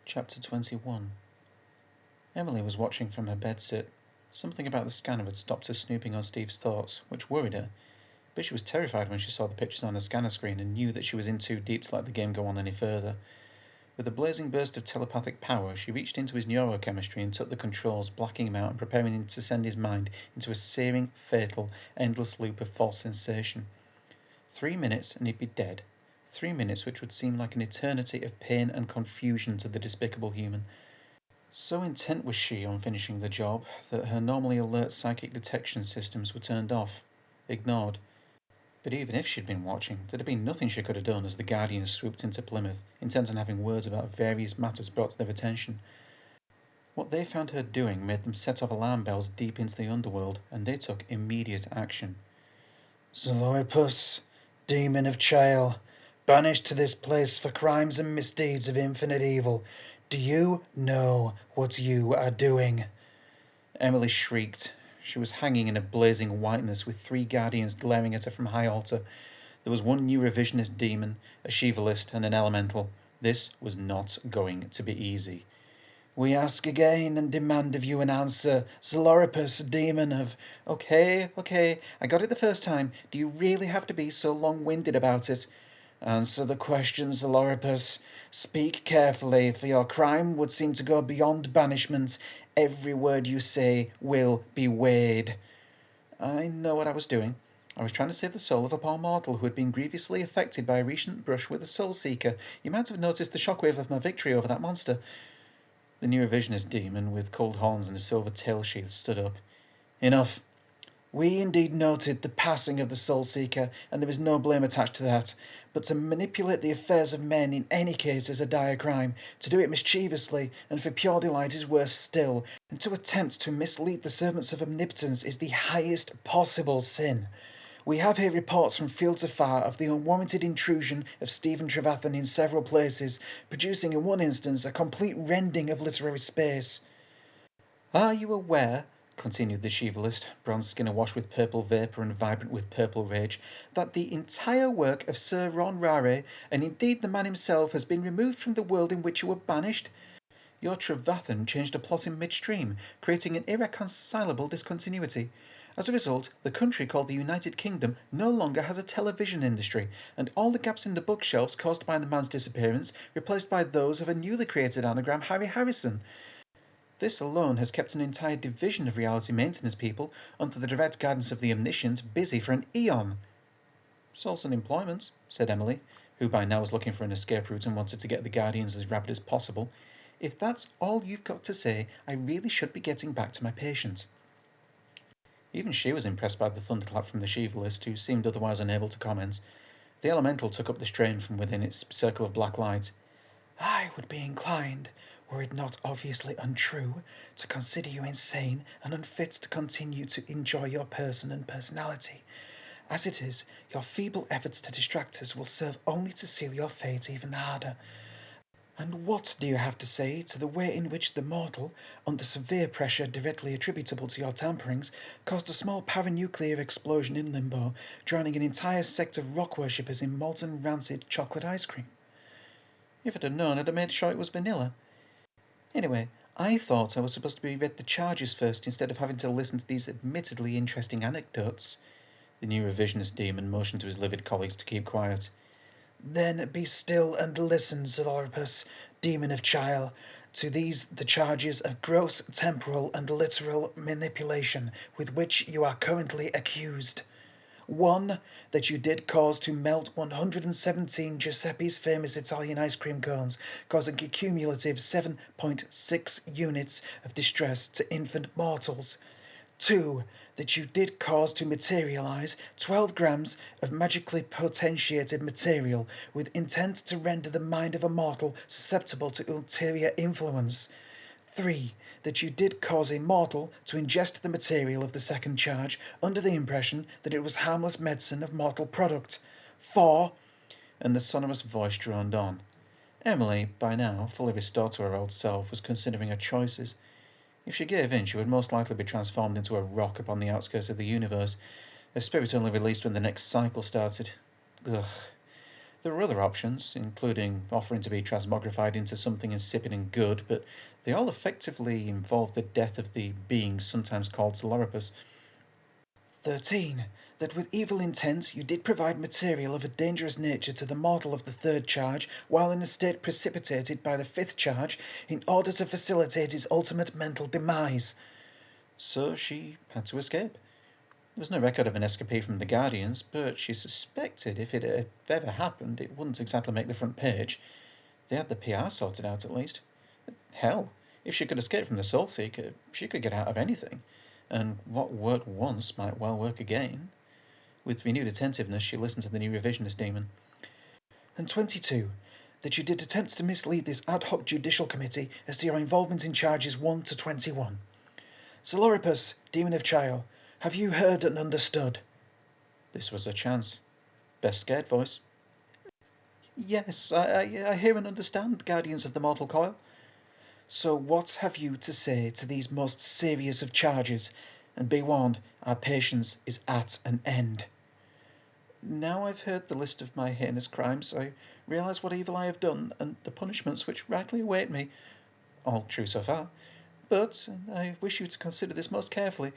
Chapter 21. Emily was watching from her bedsit. Something about the scanner had stopped her snooping on Steve's thoughts, which worried her, but she was terrified when she saw the pictures on the scanner screen and knew that she was in too deep to let the game go on any further. With a blazing burst of telepathic power, she reached into his neurochemistry and took the controls, blacking him out and preparing him to send his mind into a searing, fatal, endless loop of false sensation. 3 minutes and he'd be dead. 3 minutes which would seem like an eternity of pain and confusion to the despicable human. So intent was she on finishing the job that her normally alert psychic detection systems were turned off, ignored. But even if she'd been watching, there'd have been nothing she could have done as the Guardians swooped into Plymouth, intent on having words about various matters brought to their attention. What they found her doing made them set off alarm bells deep into the underworld, and they took immediate action. Zeloripus, demon of Chael, banished to this place for crimes and misdeeds of infinite evil, do you know what you are doing? Emily shrieked. She was hanging in a blazing whiteness with 3 guardians glaring at her from high altar. There was 1 new revisionist demon, a Shivalist, and an elemental. This was not going to be easy. We ask again and demand of you an answer, Zeloripus, demon of... Okay, I got it the first time. Do you really have to be so long-winded about it? Answer the question, Zeloripus. Speak carefully, for your crime would seem to go beyond banishment. Every word you say will be weighed. I know what I was doing. I was trying to save the soul of a poor mortal who had been grievously affected by a recent brush with a soul seeker. You might have noticed the shockwave of my victory over that monster. The new revisionist demon, with cold horns and a silver tail sheath, stood up. Enough. We indeed noted the passing of the soul seeker, and there is no blame attached to that. But to manipulate the affairs of men in any case is a dire crime. To do it mischievously and for pure delight is worse still. And to attempt to mislead the servants of omnipotence is the highest possible sin. We have here reports from fields afar of the unwarranted intrusion of Stephen Trevathan in several places, producing in one instance a complete rending of literary space. Are you aware, continued the Shivalist, bronze skin awash with purple vapour and vibrant with purple rage, that the entire work of Sir Ron Rare, and indeed the man himself, has been removed from the world in which you were banished? Your Trevathan changed a plot in midstream, creating an irreconcilable discontinuity. As a result, the country called the United Kingdom no longer has a television industry, and all the gaps in the bookshelves caused by the man's disappearance replaced by those of a newly created anagram, Harry Harrison. This alone has kept an entire division of reality maintenance people, under the direct guidance of the Omniscient, busy for an eon. Source and employment, said Emily, who by now was looking for an escape route and wanted to get the Guardians as rapid as possible. If that's all you've got to say, I really should be getting back to my patient. Even she was impressed by the thunderclap from the Shivalist, who seemed otherwise unable to comment. The elemental took up the strain from within its circle of black light. I would be inclined, were it not obviously untrue, to consider you insane and unfit to continue to enjoy your person and personality. As it is, your feeble efforts to distract us will serve only to seal your fate even harder. And what do you have to say to the way in which the mortal, under severe pressure directly attributable to your tamperings, caused a small paranuclear explosion in Limbo, drowning an entire sect of rock worshippers in molten rancid chocolate ice cream? If I'd have known, I'd have made sure it was vanilla. Anyway, I thought I was supposed to be read the charges first instead of having to listen to these admittedly interesting anecdotes. The new revisionist demon motioned to his livid colleagues to keep quiet. Then be still and listen, Zeloripus, demon of Chael, to these the charges of gross temporal and literal manipulation with which you are currently accused. 1. That you did cause to melt 117 Giuseppe's famous Italian ice cream cones, causing a cumulative 7.6 units of distress to infant mortals. 2. That you did cause to materialize 12 grams of magically potentiated material with intent to render the mind of a mortal susceptible to ulterior influence. 3. That you did cause a mortal to ingest the material of the second charge under the impression that it was harmless medicine of mortal product. 4. And the sonorous voice droned on. Emily, by now fully restored to her old self, was considering her choices. If she gave in, she would most likely be transformed into a rock upon the outskirts of the universe, her spirit only released when the next cycle started. Ugh. There were other options, including offering to be transmogrified into something insipid and good, but they all effectively involved the death of the being sometimes called Solaripus. 13. That with evil intent you did provide material of a dangerous nature to the mortal of the third charge, while in a state precipitated by the fifth charge, in order to facilitate his ultimate mental demise. So she had to escape. There was no record of an escapee from the Guardians, but she suspected if it had ever happened, it wouldn't exactly make the front page. They had the PR sorted out, at least. Hell, if she could escape from the Soul Seeker, she could get out of anything, and what worked once might well work again. With renewed attentiveness, she listened to the new revisionist demon. And 22. That you did attempt to mislead this ad hoc judicial committee as to your involvement in charges 1 to 21. Solaripus, demon of Chile, have you heard and understood? This was her chance. Best scared voice. Yes, I hear and understand, guardians of the mortal coil. So what have you to say to these most serious of charges? And be warned, our patience is at an end. Now I've heard the list of my heinous crimes, I realise what evil I have done, and the punishments which rightly await me. All true so far. But I wish you to consider this most carefully.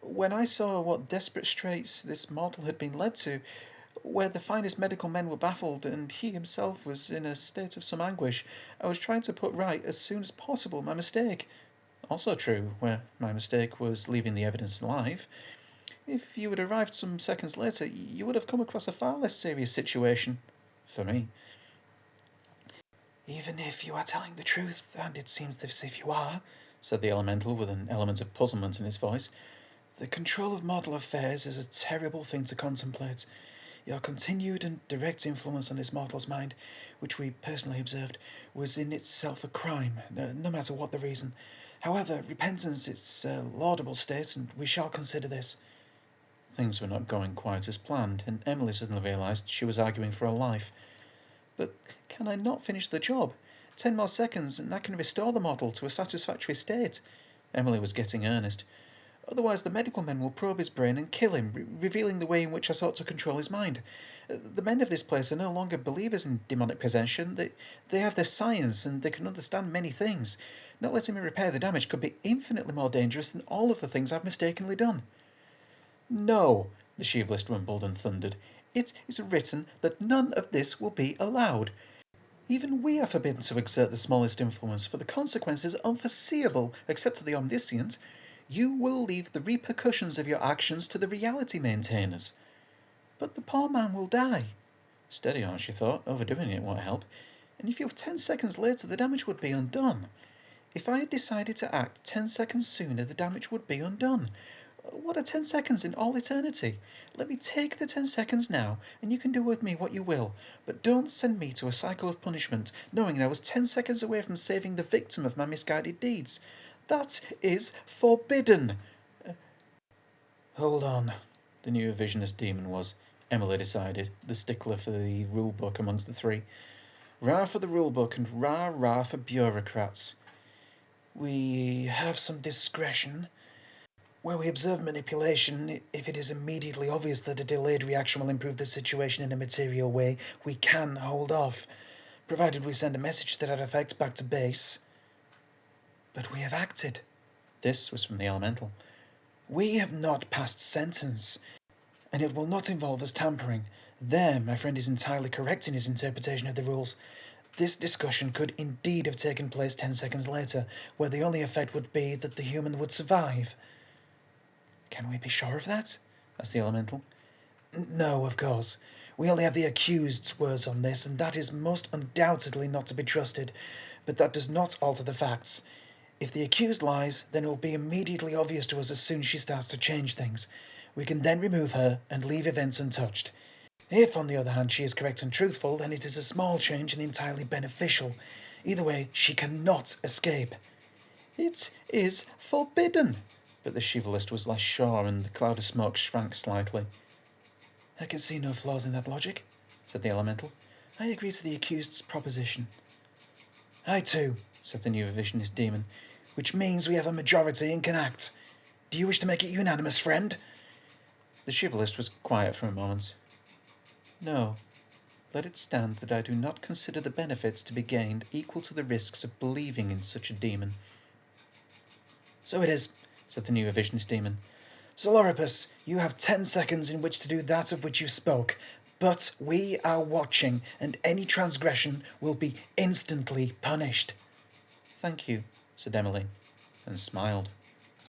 When I saw what desperate straits this mortal had been led to, where the finest medical men were baffled, and he himself was in a state of some anguish, I was trying to put right as soon as possible my mistake. Also true, where my mistake was leaving the evidence alive. If you had arrived some seconds later, you would have come across a far less serious situation. For me. Even if you are telling the truth, and it seems as if you are, said the elemental with an element of puzzlement in his voice, the control of mortal affairs is a terrible thing to contemplate. Your continued and direct influence on this mortal's mind, which we personally observed, was in itself a crime, no matter what the reason. However, repentance is a laudable state, and we shall consider this. Things were not going quite as planned, and Emily suddenly realised she was arguing for her life. But can I not finish the job? 10 more seconds, and I can restore the model to a satisfactory state. Emily was getting earnest. Otherwise the medical men will probe his brain and kill him, revealing the way in which I sought to control his mind. The men of this place are no longer believers in demonic possession. They have their science, and they can understand many things. Not letting me repair the damage could be infinitely more dangerous than all of the things I've mistakenly done. No, the Sheevelist rumbled and thundered. It is written that none of this will be allowed. Even we are forbidden to exert the smallest influence, for the consequences are unforeseeable, except to the omniscient. You will leave the repercussions of your actions to the reality maintainers. But the poor man will die. Steady on, she thought. Overdoing it won't help. And if you were 10 seconds later, the damage would be undone. If I had decided to act 10 seconds sooner, the damage would be undone. What are 10 seconds in all eternity? Let me take the 10 seconds now, and you can do with me what you will, but don't send me to a cycle of punishment, knowing I was 10 seconds away from saving the victim of my misguided deeds. That is forbidden! Hold on, the new revisionist demon was, Emily decided, the stickler for the rulebook amongst the three. Rah for the rulebook, and rah for bureaucrats. We have some discretion. Where we observe manipulation, if it is immediately obvious that a delayed reaction will improve the situation in a material way, we can hold off, provided we send a message to that effect back to base. But we have acted. This was from the elemental. We have not passed sentence, and it will not involve us tampering. There, my friend is entirely correct in his interpretation of the rules. This discussion could indeed have taken place 10 seconds later, where the only effect would be that the human would survive. Can we be sure of that? asked the elemental. No, of course. We only have the accused's words on this, and that is most undoubtedly not to be trusted. But that does not alter the facts. If the accused lies, then it will be immediately obvious to us as soon as she starts to change things. We can then remove her and leave events untouched. If, on the other hand, she is correct and truthful, then it is a small change and entirely beneficial. Either way, she cannot escape. It is forbidden! But the Chivalist was less sure, and the cloud of smoke shrank slightly. I can see no flaws in that logic, said the elemental. I agree to the accused's proposition. I too, said the new revisionist demon, which means we have a majority and can act. Do you wish to make it unanimous, friend? The Chivalist was quiet for a moment. No, let it stand that I do not consider the benefits to be gained equal to the risks of believing in such a demon." "So it is," said the new revisionist demon. "Psoloropus, you have 10 seconds in which to do that of which you spoke, but we are watching, and any transgression will be instantly punished." "Thank you," said Emily, and smiled.